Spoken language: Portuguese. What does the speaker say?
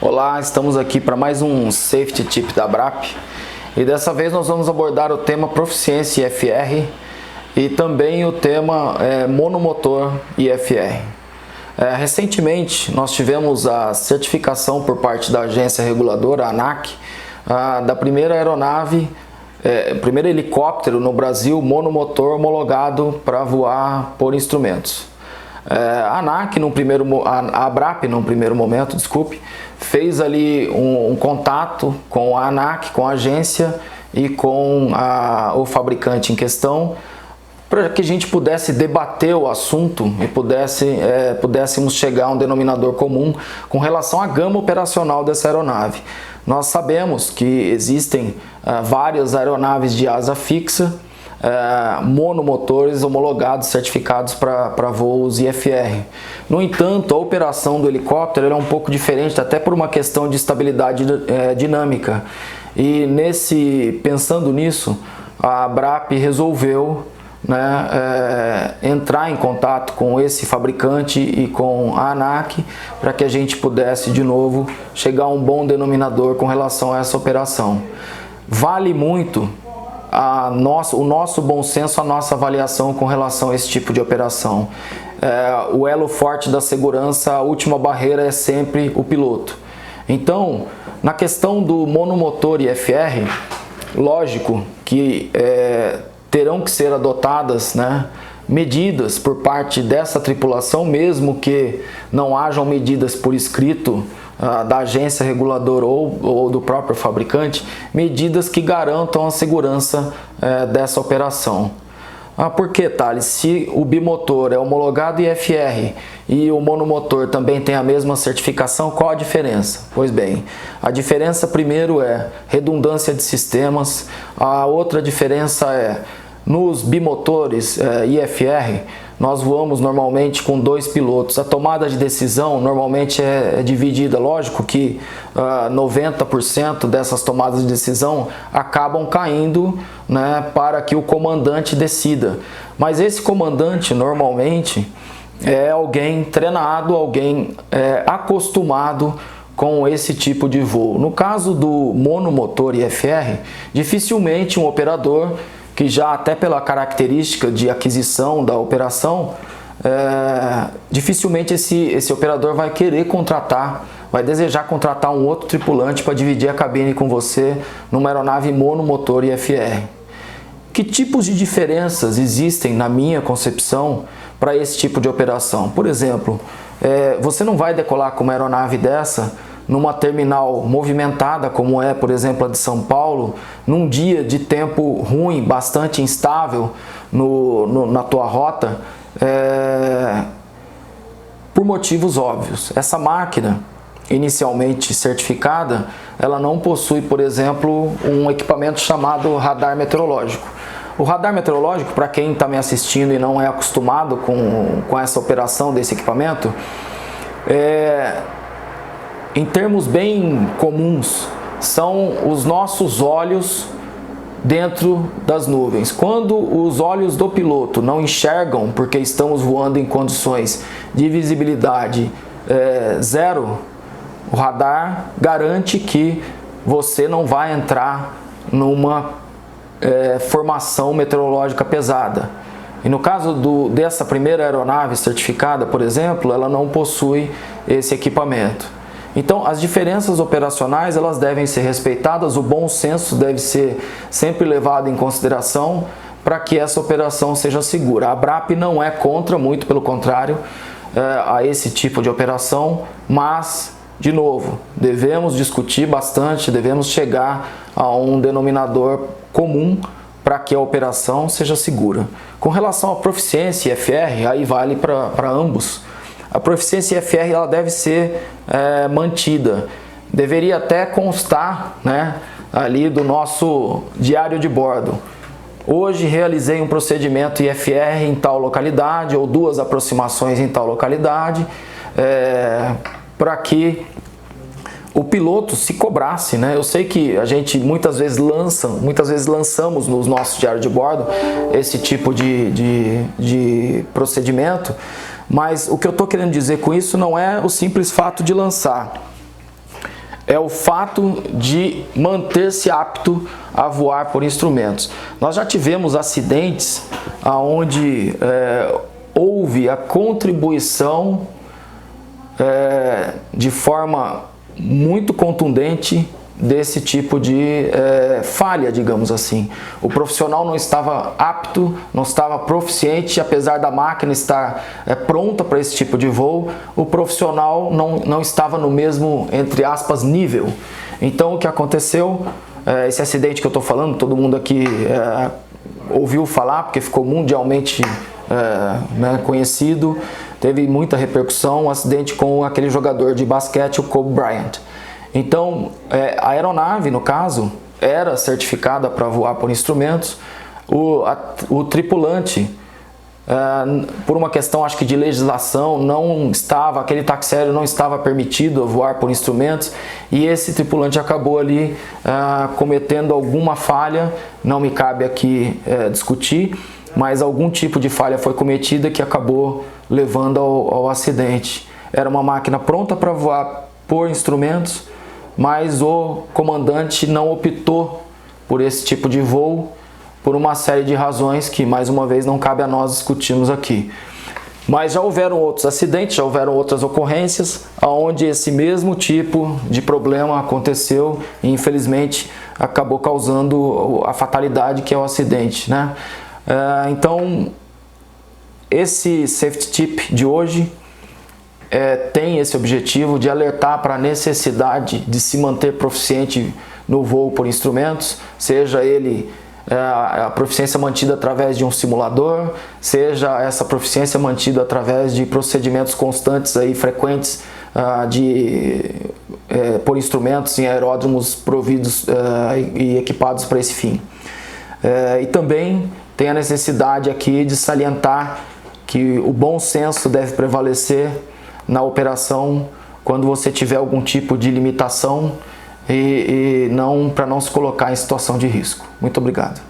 Olá, estamos aqui para mais um Safety Tip da Abrap e dessa vez nós vamos abordar o tema proficiência IFR e também o tema monomotor IFR. Recentemente nós tivemos a certificação por parte da agência reguladora, a ANAC, da primeira aeronave, primeiro helicóptero no Brasil monomotor homologado para voar por instrumentos. A ANAC, a Abrap, num primeiro momento, fez ali um contato com a ANAC, com a agência e com o fabricante em questão, para que a gente pudesse debater o assunto e pudéssemos chegar a um denominador comum com relação à gama operacional dessa aeronave. Nós sabemos que existem várias aeronaves de asa fixa, monomotores homologados, certificados para voos IFR. No entanto, a operação do helicóptero é um pouco diferente, até por uma questão de estabilidade dinâmica. E pensando nisso, a Abrap resolveu entrar em contato com esse fabricante e com a ANAC para que a gente pudesse de novo chegar a um bom denominador com relação a essa operação. Vale muito o nosso bom senso, a nossa avaliação com relação a esse tipo de operação. O elo forte da segurança, a última barreira é sempre o piloto. Então, na questão do monomotor IFR, lógico que terão que ser adotadas medidas por parte dessa tripulação, mesmo que não hajam medidas por escrito da agência reguladora ou do próprio fabricante, medidas que garantam a segurança dessa operação. Por que, Thales? Se o bimotor é homologado IFR e o monomotor também tem a mesma certificação, qual a diferença? Pois bem, a diferença primeiro é redundância de sistemas, a outra diferença é nos bimotores IFR, nós voamos normalmente com 2 pilotos. A tomada de decisão normalmente é dividida. Lógico que 90% dessas tomadas de decisão acabam caindo para que o comandante decida. Mas esse comandante normalmente é alguém treinado, alguém acostumado com esse tipo de voo. No caso do monomotor IFR, dificilmente um operador que já até pela característica de aquisição da operação, dificilmente esse operador vai querer vai desejar contratar um outro tripulante para dividir a cabine com você numa aeronave monomotor IFR. Que tipos de diferenças existem, na minha concepção, para esse tipo de operação? Por exemplo, você não vai decolar com uma aeronave dessa numa terminal movimentada, como é, por exemplo, a de São Paulo, num dia de tempo ruim, bastante instável na tua rota, por motivos óbvios. Essa máquina, inicialmente certificada, ela não possui, por exemplo, um equipamento chamado radar meteorológico. O radar meteorológico, para quem está me assistindo e não é acostumado com essa operação desse equipamento, em termos bem comuns, são os nossos olhos dentro das nuvens. Quando os olhos do piloto não enxergam, porque estamos voando em condições de visibilidade zero, o radar garante que você não vai entrar numa formação meteorológica pesada. E no caso dessa primeira aeronave certificada, por exemplo, ela não possui esse equipamento. Então, as diferenças operacionais, elas devem ser respeitadas, o bom senso deve ser sempre levado em consideração para que essa operação seja segura. A Abrap não é contra, muito pelo contrário, a esse tipo de operação, mas, de novo, devemos discutir bastante, devemos chegar a um denominador comum para que a operação seja segura. Com relação à proficiência IFR, aí vale para ambos. A proficiência IFR ela deve ser mantida. Deveria até constar ali do nosso diário de bordo. Hoje realizei um procedimento IFR em tal localidade, ou 2 aproximações em tal localidade, para que o piloto se cobrasse, Eu sei que a gente muitas vezes lançamos nos nossos diários de bordo esse tipo de procedimento, mas o que eu estou querendo dizer com isso não é o simples fato de lançar. é o fato de manter-se apto a voar por instrumentos. Nós já tivemos acidentes onde houve a contribuição de forma muito contundente desse tipo de falha, digamos assim. O profissional não estava apto, não estava proficiente, apesar da máquina estar pronta para esse tipo de voo, o profissional não estava no mesmo, entre aspas, nível. Então o que aconteceu, esse acidente que eu estou falando, todo mundo aqui ouviu falar, porque ficou mundialmente conhecido, teve muita repercussão, um acidente com aquele jogador de basquete, o Kobe Bryant. Então, a aeronave, no caso, era certificada para voar por instrumentos. O tripulante, por uma questão, acho que de legislação, aquele táxi aéreo não estava permitido a voar por instrumentos, e esse tripulante acabou ali cometendo alguma falha, não me cabe aqui discutir, mas algum tipo de falha foi cometida que acabou levando ao acidente. Era uma máquina pronta para voar por instrumentos, mas o comandante não optou por esse tipo de voo por uma série de razões que, mais uma vez, não cabe a nós discutirmos aqui. Mas já houveram outros acidentes, já houveram outras ocorrências onde esse mesmo tipo de problema aconteceu e, infelizmente, acabou causando a fatalidade que é o acidente, né? Então, esse safety tip de hoje tem esse objetivo de alertar para a necessidade de se manter proficiente no voo por instrumentos, seja ele a proficiência mantida através de um simulador, seja essa proficiência mantida através de procedimentos constantes aí, frequentes por instrumentos em aeródromos providos e equipados para esse fim. E também tem a necessidade aqui de salientar que o bom senso deve prevalecer na operação quando você tiver algum tipo de limitação para não se colocar em situação de risco. Muito obrigado.